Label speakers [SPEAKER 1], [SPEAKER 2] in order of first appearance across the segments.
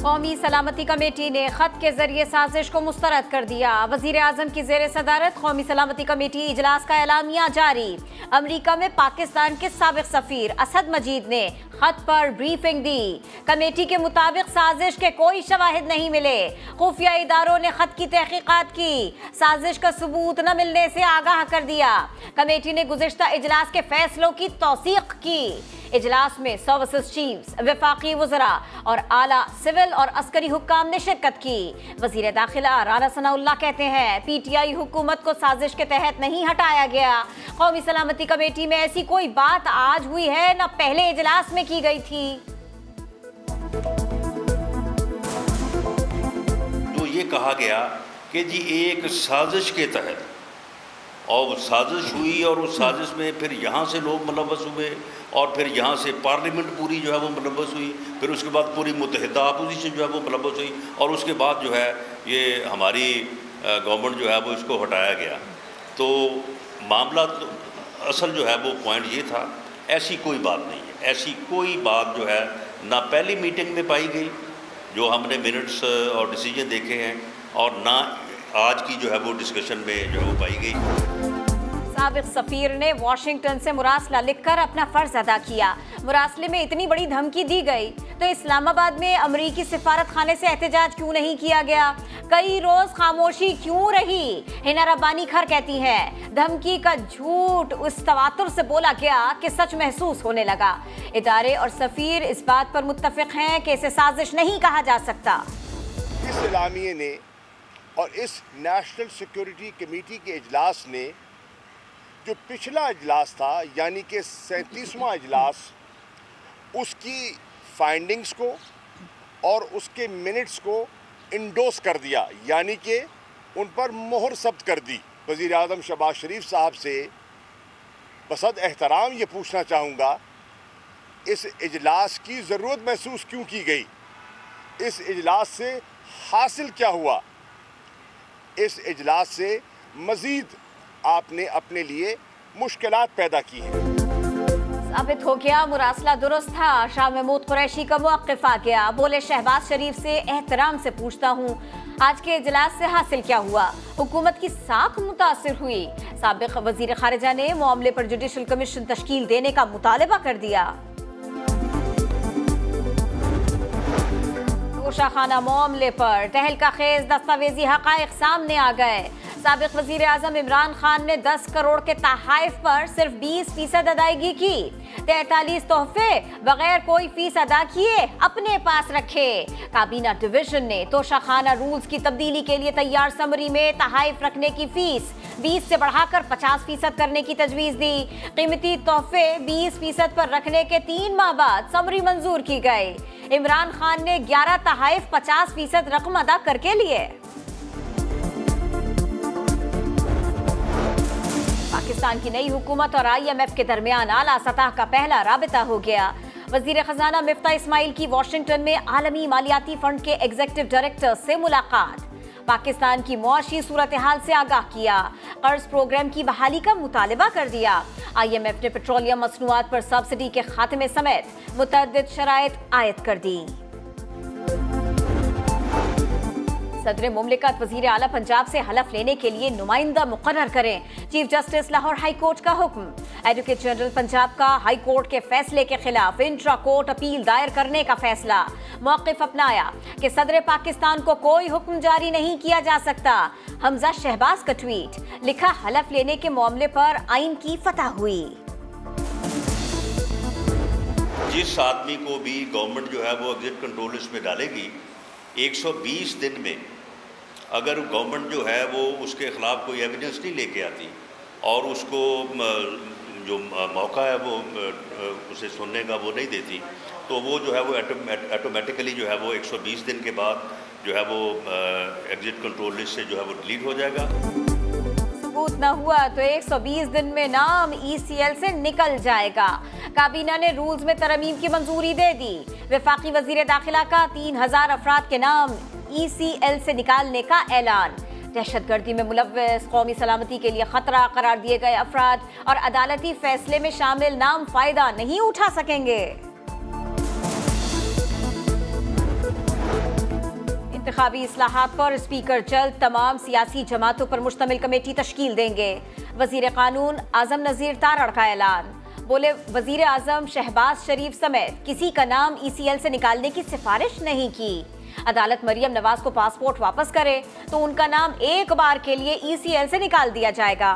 [SPEAKER 1] कौमी सलामती कमेटी ने खत के जरिए साजिश को मुस्तरद कर दिया। वजीर आजम की जेर सदारत कौमी सलामती कमेटी इजलास का एलामिया जारी। अमरीका में पाकिस्तान के साबिक सफीर असद मजीद ने खत पर ब्रीफिंग दी। कमेटी के मुताबिक साजिश के कोई शवाहिद नहीं मिले। खुफिया इदारों ने खत की तहकीकात की, साजिश का सबूत न मिलने से आगाह कर दिया। कमेटी ने गुज़िश्ता इजलास के फैसलों की तौसीक की। इजलास में सर्विसेज चीफ्स, वफाकी वज़रा और आला सिविल और अस्करी हुक्काम ने शिरकत की। वज़ीर दाखिला राना सनाउल्लाह कहते हैं PTI हुकूमत को साजिश के तहत नहीं हटाया गया। कौमी सलामती कमेटी में ऐसी कोई बात आज हुई है न पहले इजलास में की गई थी।
[SPEAKER 2] तो ये कहा गया कि जी एक साजिश के तहत और साजिश हुई और उस साजिश में फिर यहाँ से लोग मुलव्वस हुए और फिर यहाँ से पार्लियामेंट पूरी जो है वो मुलव्वस हुई, फिर उसके बाद पूरी मुत्तहिदा अपोजिशन जो है वो मुलव्वस हुई और उसके बाद जो है ये हमारी गवर्नमेंट जो है वो इसको हटाया गया। तो मामला तो असल जो है वो पॉइंट ये था, ऐसी कोई बात नहीं है। ऐसी कोई बात जो है ना पहली मीटिंग में पाई गई जो हमने मिनट्स और डिसीजन देखे हैं और ना आज की जो है वो डिस्कशन में जो है वो पाई गई।
[SPEAKER 1] साबिक सफीर ने वाशिंगटन से मुरासला लिखकर अपना फर्ज अदा किया। मुरासले में इतनी बड़ी धमकी दी गई तो इस्लामाबाद में अमरीकी सिफारत खाने से एहतजाज क्यों नहीं किया गया? कई रोज खामोशी क्यों रही? हिना रब्बानी खर कहती हैं धमकी का झूठ उस तवातुर से बोला गया कि सच महसूस होने लगा। इदारे और सफीर इस बात पर मुत्तफिक हैं कि इसे साजिश नहीं कहा जा सकता।
[SPEAKER 3] इस एलामिये ने और इस नेशनल सिक्योरिटी कमेटी के इजलास ने जो पिछला इजलास था यानी कि 37वां इजलास, उसकी फाइंडिंग्स को और उसके मिनट्स को इंडोस कर दिया, यानी कि उन पर मोहर सब्त कर दी। वज़ीर आज़म शहबाज शरीफ साहब से बसद एहतराम ये पूछना चाहूँगा, इस इजलास की ज़रूरत महसूस क्यों की गई? इस इजलास से हासिल क्या हुआ? इस इजलास से मज़ीद आपने अपने लिए मुश्किलात पैदा की हैं।
[SPEAKER 1] साबित हो गया मुरासला दुरुस्त था। शाह महमूद कुरैशी का मौक़िफ़ आ गया। बोले शहबाज शरीफ से एहतराम से पूछता हूँ आज के इजलास से हासिल क्या हुआ? हुकूमत की साख मुतासिर हुई। साबिक़ वज़ीर ख़ारिजा ने मामले पर जुडिशल कमीशन तश्कील देने का मुतालबा कर दिया। तोशाखाना मामले पर तहलका खेज दस्तावेजी हक़ाइक़ सामने आ गए। साबिक़ वज़ीर आज़म इमरान खान ने 10 करोड़ के तहाइफ पर सिर्फ 20% अदायगी की। 43 तोहफे बगैर कोई फीस अदा किए अपने पास रखे। काबीना डिवीजन ने तोशाखाना रूल्स की तब्दीली के लिए तैयार समरी में तहाइफ रखने की फीस 20 से बढ़ाकर 50% करने की तजवीज़ दी। कीमती तोहफे 20% पर रखने के 3 माह बाद समरी मंजूर की गई। इमरान खान ने 11 तहाइफ 50% रकम अदा करके लिए। पाकिस्तान की नई हुकूमत और IMF के दरमियान आला सतह का पहला राबिता हो गया। वजीर खजाना मिफ्ता इस्माइल की वाशिंगटन में आलमी मालियाती फंड के एग्जीक्यूटिव डायरेक्टर से मुलाकात। पाकिस्तान की मुआशी सूरत हाल से आगाह किया। कर्ज प्रोग्राम की बहाली का मुतालबा कर दिया। IMF ने पेट्रोलियम मसनूआत पर सब्सिडी के खात्मे समेत मुतअद्दिद शराइत आयद कर दी। सदर मुमलिकत वजीर आला पंजाब से हलफ लेने के लिए नुमाइंदा मुकर्रर करें। Chief justice Lahore high court का हुक्म। एडवोकेट जनरल पंजाब का हाई कोर्ट के फैसले के खिलाफ इंट्रा कोर्ट अपील दायर करने का फैसला। मौक़िफ़ अपनाया कि सदर पाकिस्तान को कोई हुक्म जारी नहीं किया जा सकता। हमजा शहबाज का ट्वीट, लिखा हलफ लेने के मामले पर आइन की फतह हुई।
[SPEAKER 2] जिस आदमी को भी गवर्नमेंट जो है वो एग्जिट कंट्रोल लिस्ट में डालेगी, 120 दिन में अगर गवर्नमेंट जो है वो उसके ख़िलाफ़ कोई एविडेंस नहीं लेके आती और उसको जो मौका है वो उसे सुनने का वो नहीं देती, तो वो जो है वो ऑटोमेटिकली जो है वो 120 दिन के बाद जो है वो एग्जिट कंट्रोल लिस्ट से जो है वो डिलीट हो जाएगा।
[SPEAKER 1] सबूत न हुआ तो 120 दिन में नाम ECL से निकल जाएगा। काबीना ने रूल्स में तरमीम की मंजूरी दे दी। वफाकी वजीर दाखिला का 3000 अफराद के नाम ECL से निकालने का ऐलान। दहशतगर्दी में मुलव्वस, कौमी सलामती के लिए खतरा करार दिए गए अफराद और अदालती फैसले में शामिल नाम फ़ायदा नहीं उठा सकेंगे। इंतखाबी इस्लाहात पर स्पीकर जल्द तमाम सियासी जमातों पर मुश्तमिल कमेटी तश्कील देंगे। वजीर कानून आजम नज़ीर तारड़ का ऐलान। बोले, वजीर आजम शहबाज शरीफ समेत किसी का नाम ECL से निकालने की सिफारिश नहीं की। अदालत मरियम नवाज को पासपोर्ट वापस करे तो उनका नाम एक बार के लिए ECL से निकाल दिया जाएगा।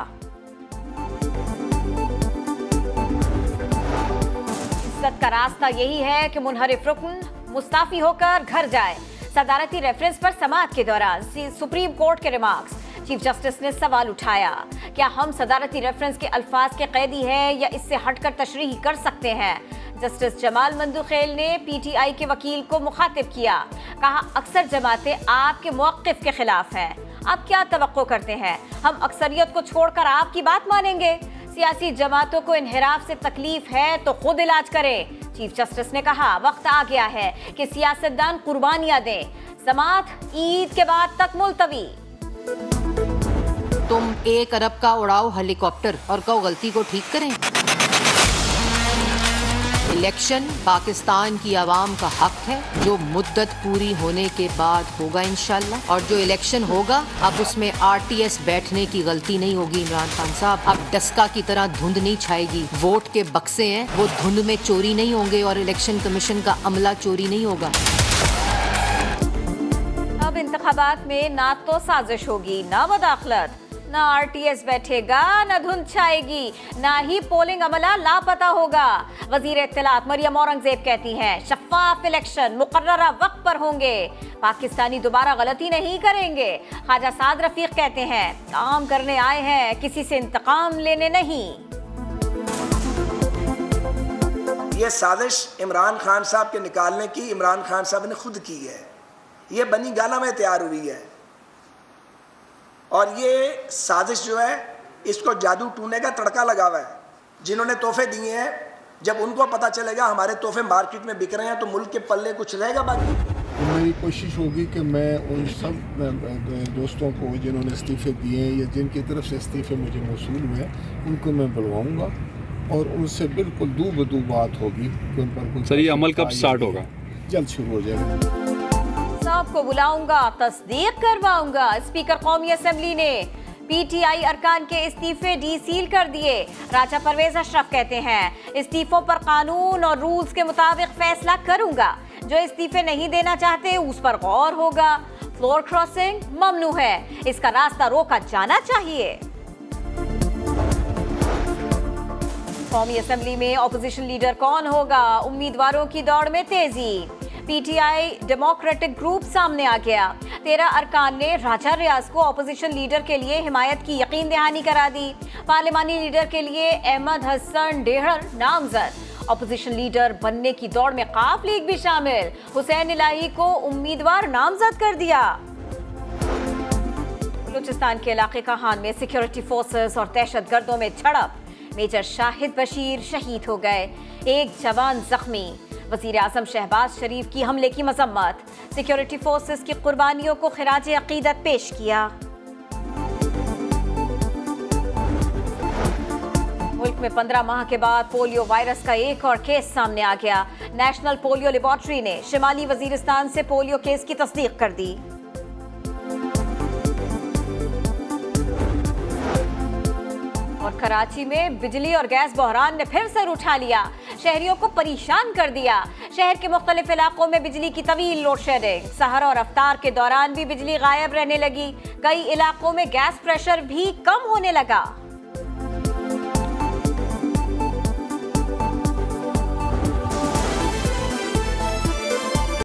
[SPEAKER 1] इज्जत का रास्ता यही है कि मुनहरिफ रुकन मुस्ताफी होकर घर जाए। सदारती रेफरेंस पर समाअत के दौरान सुप्रीम कोर्ट के रिमार्क्स। चीफ जस्टिस ने सवाल उठाया, क्या हम सदारती रेफरेंस के अल्फाज के कैदी हैं या इससे हटकर तशरीह कर सकते हैं? जस्टिस जमाल मंदुखेल ने PTI के वकील को मुखातिब किया, कहा अक्सर जमातें आपके मौक़िफ़ के खिलाफ हैं। आप क्या तवक्को करते हैं? हम अक्सरियत को छोड़कर आपकी बात मानेंगे? सियासी जमातों को इन्हिराफ से तकलीफ है तो खुद इलाज करें। चीफ जस्टिस ने कहा, वक्त आ गया है कि सियासतदान कुर्बानियां दें। समाअत ईद के बाद तक मुलतवी।
[SPEAKER 4] तुम 1 अरब का उड़ाओ हेलीकॉप्टर और कहो गलती को ठीक करें। इलेक्शन पाकिस्तान की आवाम का हक है, जो मुद्दत पूरी होने के बाद होगा इंशाल्लाह। और जो इलेक्शन होगा अब उसमें RTS बैठने की गलती नहीं होगी इमरान खान साहब। अब डस्का की तरह धुंध नहीं छाएगी। वोट के बक्से हैं, वो धुंध में चोरी नहीं होंगे और इलेक्शन कमीशन का अमला चोरी नहीं होगा।
[SPEAKER 1] अब इंतखाबात में ना तो साजिश होगी, ना मुदाखलत, ना RTS बैठेगा, ना धुंध छाएगी, ना ही पोलिंग अमला लापता होगा। वजीर इत्तलात मरियम औरंगजेब कहती हैं, शफाफ इलेक्शन मुकर्ररा वक्त पर होंगे। पाकिस्तानी दोबारा गलती नहीं करेंगे। ख्वाजा साद रफीक कहते हैं, काम करने आए हैं, किसी से इंतकाम लेने नहीं।
[SPEAKER 5] ये साजिश इमरान खान साहब के निकालने की इमरान खान साहब ने खुद की है। ये बनी गाला में तैयार हुई है और ये साजिश जो है इसको जादू टूने का तड़का लगा हुआ है। जिन्होंने तोहफे दिए हैं, जब उनको पता चलेगा हमारे तोहफे मार्केट में बिक रहे हैं तो मुल्क के पल्ले कुछ रहेगा बाकी।
[SPEAKER 6] मेरी कोशिश होगी कि मैं उन सब दोस्तों को जिन्होंने इस्तीफ़े दिए हैं या जिनकी तरफ से इस्तीफ़े मुझे मौसूल हुए उनको मैं बुलवाऊँगा और उनसे बिल्कुल दू बदू बात होगी कि उन पर कुछ।
[SPEAKER 7] सर, ये अमल कब स्टार्ट होगा?
[SPEAKER 6] जल्द शुरू हो जाएगा।
[SPEAKER 1] सबको बुलाऊंगा, तस्दीक करवाऊंगा। स्पीकर कौमी असेंबली ने PTI अरकान के इस्तीफे डीसील कर दिए। राजा परवेज अशरफ कहते हैं, इस्तीफों पर कानून और रूल्स के मुताबिक फैसला करूंगा। जो इस्तीफे नहीं देना चाहते उस पर गौर होगा। फ्लोर क्रॉसिंग ममनू है, इसका रास्ता रोका जाना चाहिए। कौमी असेंबली में ऑपोजिशन लीडर कौन होगा? उम्मीदवारों की दौड़ में तेजी। PTI डेमोक्रेटिक ग्रुप सामने आ गया। 13 अरकान ने राजा रियाज को ऑपोजिशन लीडर के लिए हिमायत की यकीन दहानी करा दी। पार्लिमानी लीडर के लिए अहमद हसन डेहर नामजद। ऑपोजिशन लीडर बनने की दौड़ में काफ लीग भी शामिल। हुसैन इलाही को उम्मीदवार नामजद कर दिया। बलूचिस्तान के इलाके काहान में सिक्योरिटी फोर्सेस और दहशतगर्दों में झड़प। मेजर शाहिद बशीर शहीद हो गए, एक जवान जख्मी। वजीर आजम शहबाज शरीफ की हमले की मजम्मत। सिक्योरिटी फोर्सेस की कुर्बानियों को खिराज अकीदत पेश किया। मुल्क में 15 माह के बाद पोलियो वायरस का एक और केस सामने आ गया। नेशनल पोलियो लेबोरेटरी ने शिमाली वजीरिस्तान से पोलियो केस की तस्दीक कर दी। और कराची में बिजली और गैस बहरान ने फिर सर उठा लिया, शहरियों को परेशान कर दिया। शहर के मुख्तलिफ इलाकों में बिजली की तवील लोड शेडिंग। सहर और अफ्तार के दौरान भी बिजली गायब रहने लगी। कई इलाकों में गैस प्रेशर भी कम होने लगा।